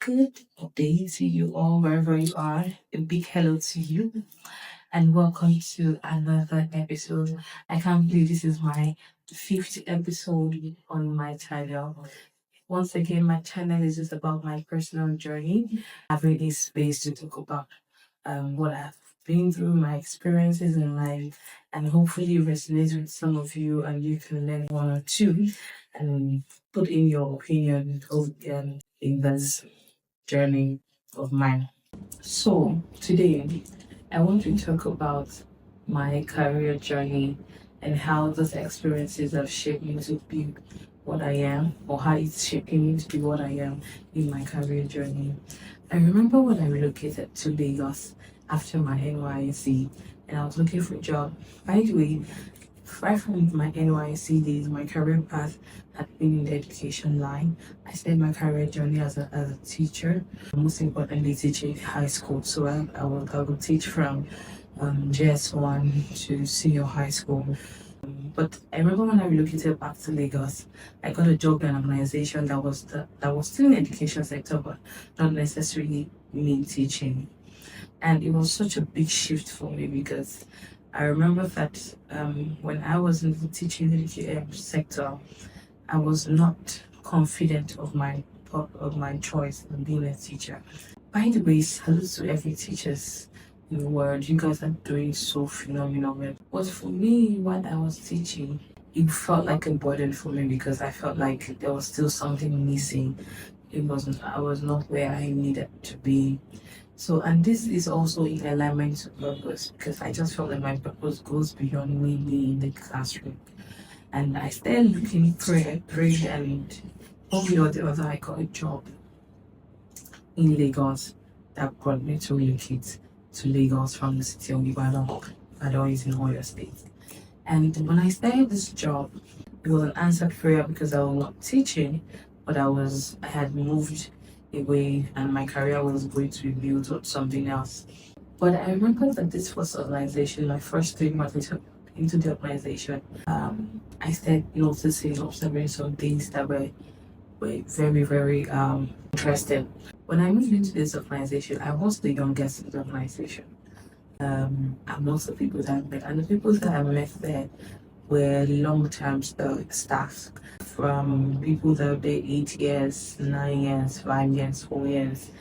Good day to you all, wherever you are. A big hello to you, and welcome to another episode. I can't believe this is my fifth episode on my channel. Once again, my channel is just about my personal journey, having a space to talk about what I've been through, my experiences in life, and hopefully resonate with some of you, and you can learn one or two and put in your opinion in this journey of mine. So, today I want to talk about my career journey and how those experiences have shaped me to be what I am, or how it's shaping me to be what I am in my career journey. I remember when I relocated to Lagos after my NYC and I was looking for a job. By the way, right from my NYC days, my career path had been in the education line. I started my career journey as a teacher, most importantly, teaching high school. So I would teach from JS1 to senior high school. But I remember when I relocated back to Lagos, I got a job in an organization that was still in the education sector, but not necessarily me teaching. And it was such a big shift for me because I remember that when I was in the teaching sector, I was not confident of my choice in being a teacher. By the way, salute to every teachers in the world. You guys are doing so phenomenal. But for me, when I was teaching, it felt like a burden for me because I felt like there was still something missing. It wasn't. I was not where I needed to be. So, and this is also in alignment to purpose because I just felt like my purpose goes beyond me being in the classroom. And I started looking, prayed, and one way or the other, I got a job in Lagos that brought me to relocate to Lagos from the city of Ibadan. Ibadan is in Oyo State. And when I started this job, it was an answered prayer because I was not teaching, but I had moved away and my career was going to be built on something else. But I remember that this first organization, my first 3 months into the organization, I started noticing, observing some things that were very, very interesting. When I moved into this organization, I was the youngest in the organization. Amongst the people that I met, and the people that I met there were long-term staff from people that were there 8 years, 9 years, 5 years, 4 years.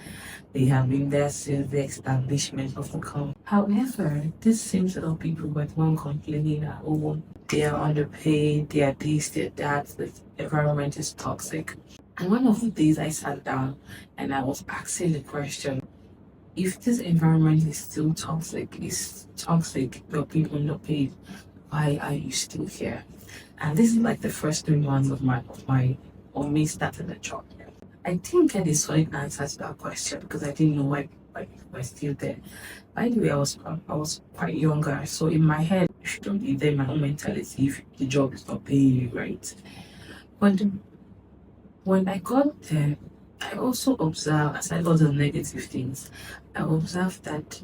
They have been there since the establishment of the company. However, this same set of people were the one complaining that, oh, they are underpaid, they are this, they are that, the environment is toxic. And one of the days I sat down and I was asking the question, if this environment is still toxic, your people not paid, why are you still here? And this is like the first 3 months of me starting the job. I didn't get a solid answer to that question because I didn't know why we're still there. By the way, I was quite younger, so in my head, you shouldn't be there. My own mentality if the job is not paying you right. But when I got there, I also observed, aside all the negative things, I observed that,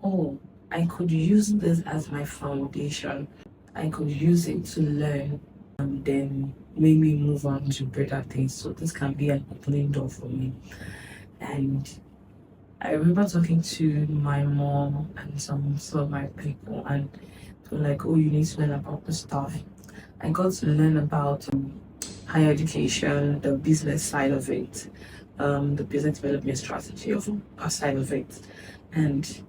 oh, I could use this as my foundation. I could use it to learn and then maybe move on to better things. So this can be an opening door for me. And I remember talking to my mom and some of my people, and they were like, "Oh, you need to learn about this stuff." I got to learn about higher education, the business side of it, the business development strategy of side of it, and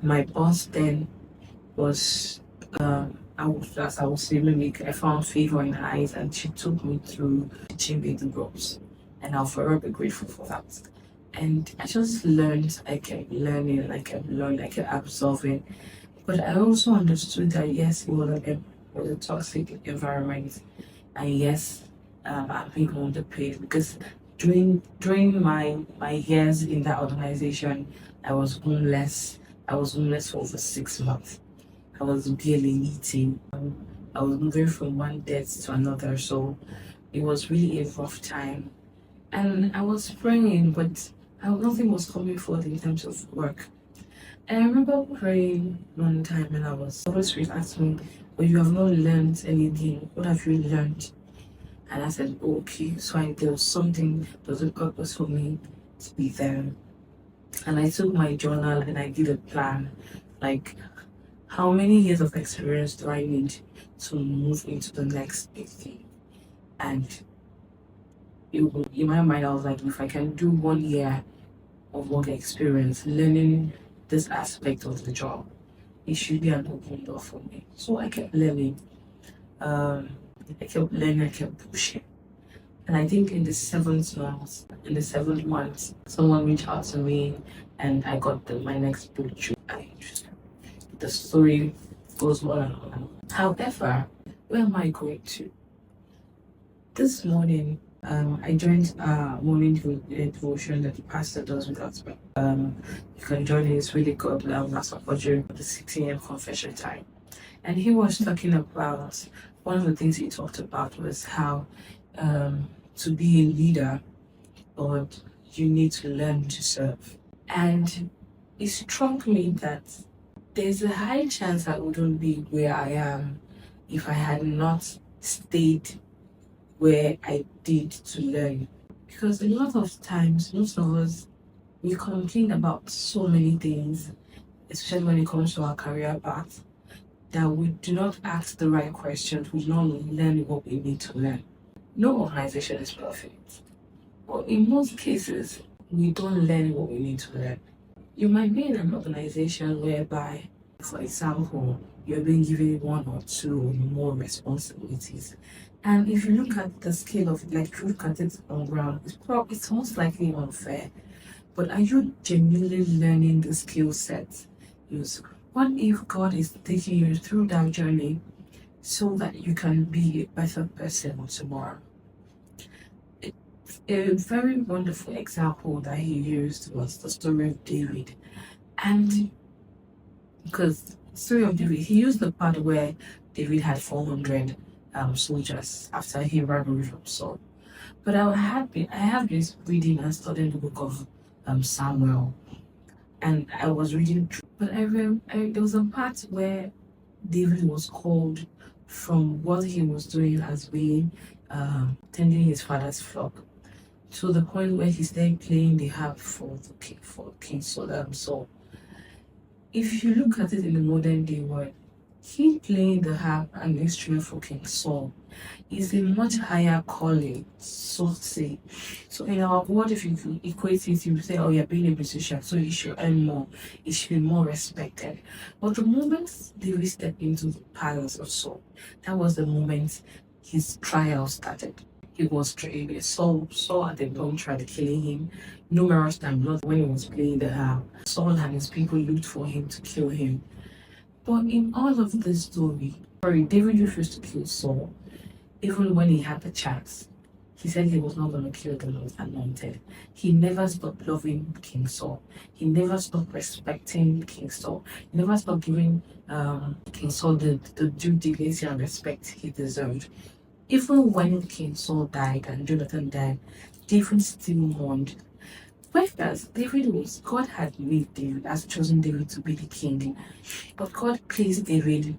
my boss then was as I was saying, maybe I found favor in her eyes and she took me through teaching me the ropes. And I'll forever be grateful for that. And I just learned, I kept learning, I kept learning, I kept absorbing. But I also understood that yes, it was a toxic environment. And yes, I'm being underpaid because during my years in that organization, I was homeless. I was homeless for over 6 months. I was barely eating. I was moving from one debt to another, so it was really a rough time. And I was praying, but nothing was coming forth in terms of work. And I remember praying one time, and I was always asking me, "But you have not learned anything. What have you learned?" And I said, okay, so there was something, there was a purpose for me to be there. And I took my journal and I did a plan, like how many years of experience do I need to move into the next big thing? And in my mind, I was like, if I can do 1 year of work experience learning this aspect of the job, it should be an open door for me. So I kept learning. I kept pushing. And I think in the seventh month, someone reached out to me and I got my next book. The story goes on and on. However, where am I going to? This morning, I joined a morning devotion that the pastor does with us. You can join it, it's really good. That's during the 6 a.m. confession time. And he was talking about, one of the things he talked about was how to be a leader, or you need to learn to serve. And it struck me that there's a high chance I wouldn't be where I am if I had not stayed where I did to learn. Because a lot of times, most of us, we complain about so many things, especially when it comes to our career path, that we do not ask the right questions, we do not learn what we need to learn. No organization is perfect, but in most cases, we don't learn what we need to learn. You might be in an organization whereby, for example, you're being given one or two or more responsibilities. And if you look at the scale of it, like if you look at it on ground, it's most likely unfair. But are you genuinely learning the skill set? What if God is taking you through that journey so that you can be a better person tomorrow? A very wonderful example that he used was the story of David. And because the story of David, he used the part where David had 400 soldiers after he ran away from Saul. But I have been reading and studying the book of Samuel, and I was reading through, but there was a part where David was called from what he was doing as being tending his father's flock, to the point where he started playing the harp for King Saul. If you look at it in the modern day world, he playing the harp and instrument for King Saul is a much higher calling, so to say. So in our world, if you equate it, you say, oh, you're being a musician, so you should earn more, it should be more respected. But the moment David stepped into the palace of Saul, that was the moment his trial started. He was trained. Saul at the point tried killing him numerous times, not when he was playing the harp. Saul and his people looked for him to kill him. But in all of this story, David refused to kill Saul. Even when he had the chance, he said he was not going to kill the Lord's anointed. He never stopped loving King Saul. He never stopped respecting King Saul. He never stopped giving King Saul the due dignity and respect he deserved. Even when King Saul died and Jonathan died, David still mourned. Whereas God had made David, has chosen David to be the king, but God placed David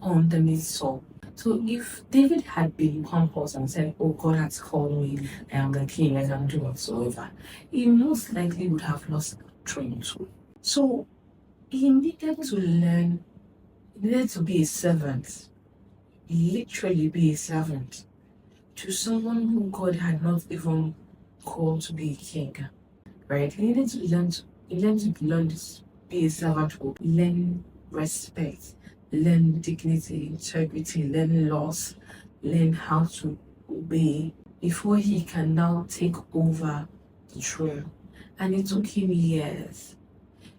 underneath Saul. So if David had been pompous and said, oh, God has called me, I am the king, I can do whatsoever, he most likely would have lost the throne too. So he needed to learn, he needed to be a servant, literally be a servant to someone who God had not even called to be a king. Right? He needed to learn to be a servant, learn respect, learn dignity, integrity, learn laws, learn how to obey before he can now take over the throne. And it took him years.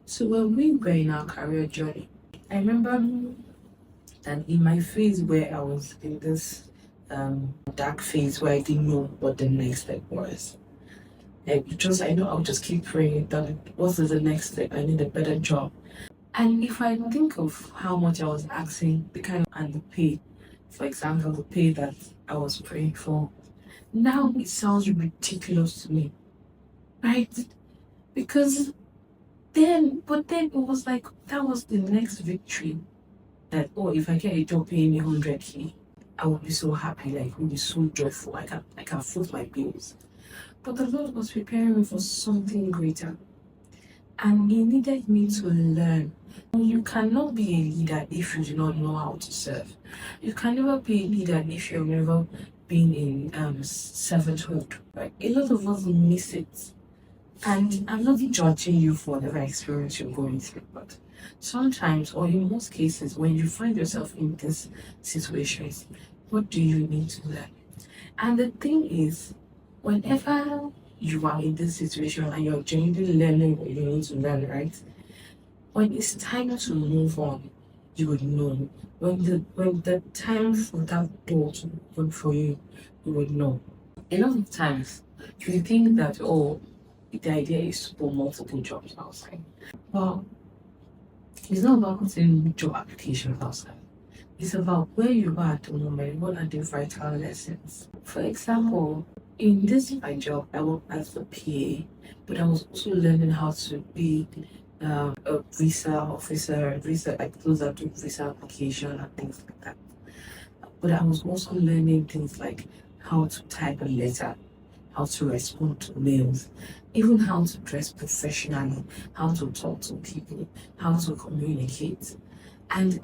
So when we were in our career journey, I remember that in my phase where I was in this dark phase where I didn't know what the next step was. I know I'll just keep praying that what is the next step? I need a better job. And if I think of how much I was asking, and the pay, for example, the pay that I was praying for, now it sounds ridiculous to me, right? Because then it was like that was the next victory. That, oh, if I get a job paying me 100K, I would be so happy, like it would be so joyful. I can foot my bills. But the Lord was preparing me for something greater. And He needed me to learn. You cannot be a leader if you do not know how to serve. You can never be a leader if you've never been in servanthood. Right? A lot of us miss it. And I'm not judging you for whatever experience you're going through, but sometimes, or in most cases, when you find yourself in these situations, what do you need to learn? And the thing is, whenever you are in this situation and you're genuinely learning what you need to learn, right? When it's time to move on, you would know. When the time for that door to open for you, you would know. A lot of times, we think that, oh, the idea is to put multiple jobs outside. Well, it's not about putting job applications outside. It's about where you are at the moment, what are the vital lessons. For example, in this my job, I work as a PA, but I was also learning how to be a visa officer, visa like those that do visa application and things like that. But I was also learning things like how to type a letter, how to respond to mails, even how to dress professionally, how to talk to people, how to communicate. And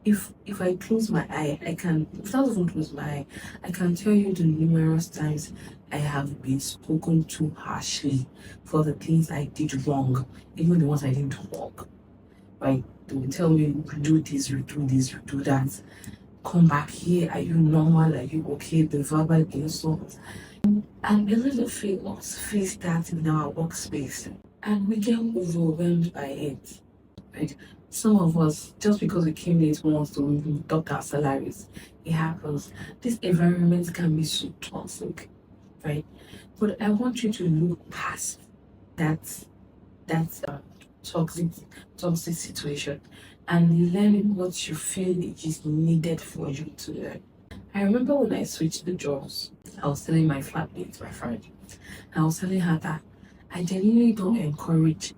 if I close my eye, I can, without even close my eye, I can tell you the numerous times I have been spoken to harshly for the things I did wrong, even the ones I didn't wrong. Right? They will tell me, do this, you do this, you do that. Come back here, are you normal? Are you okay? The verbal insult. And a lot of us face that in our workspace, and we get overwhelmed by it. Right? Some of us, just because we came late once to even talk our salaries, it happens. This environment can be so toxic, right? But I want you to look past that that toxic toxic situation and learn what you feel is needed for you to learn. I remember when I switched the jobs, I was telling my flatmate, my friend, I was telling her that I genuinely don't encourage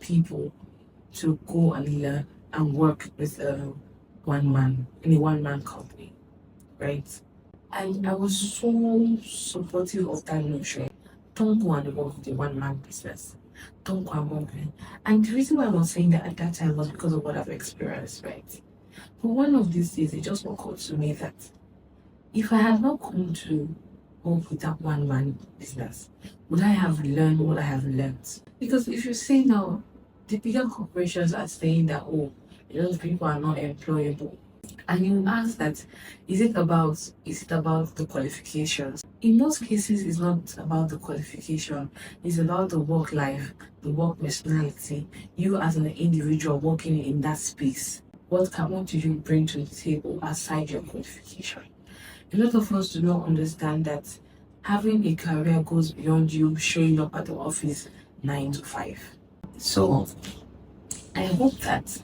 people to go and learn and work with one man in a one man company, right? And I was so supportive of that notion. Don't go and work with a one man business. Don't go and work with. And the reason why I was saying that at that time was because of what I've experienced, right? But one of these days, it just occurred to me that if I had not come to work with that one man business, would I have learned what I have learned? Because if you say now, the bigger corporations are saying that, oh, a lot of people are not employable. And you ask that, is it about the qualifications? In most cases, it's not about the qualification. It's about the work life, the work personality. You as an individual working in that space. What do you bring to the table aside your qualification? A lot of us do not understand that having a career goes beyond you showing up at the office 9 to 5. So I hope that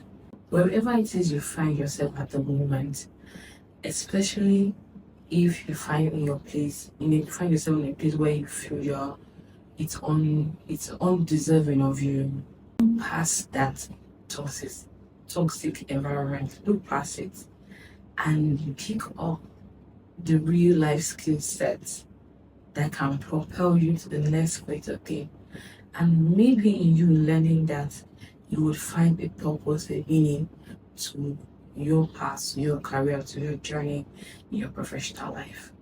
wherever it is you find yourself at the moment, especially if you find yourself in a place where you feel it's undeserving of you, look past that toxic toxic environment, look past it and pick up the real life skill sets that can propel you to the next greater thing. And maybe in you learning that, you would find a purpose, a meaning to your past, to your career, to your journey in your professional life.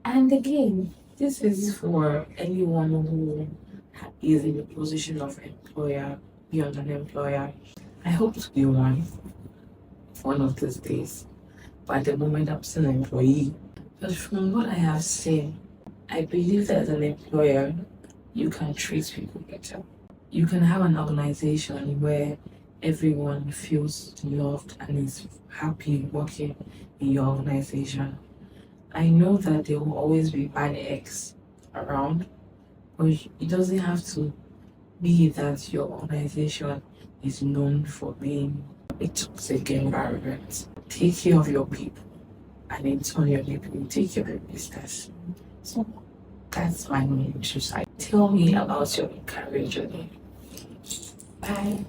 And again, this is for anyone who is in the position of employer, beyond an employer. I hope to be one of these days. But at the moment, I'm still an employee. But from what I have seen, I believe that as an employer, you can treat people better. You can have an organization where everyone feels loved and is happy working in your organization. I know that there will always be bad eggs around, but it doesn't have to be that your organization is known for being a toxic environment. Take care of your people, and in turn, your people will take care of your business. So that's my main insight. Tell me about your career journey. Bye.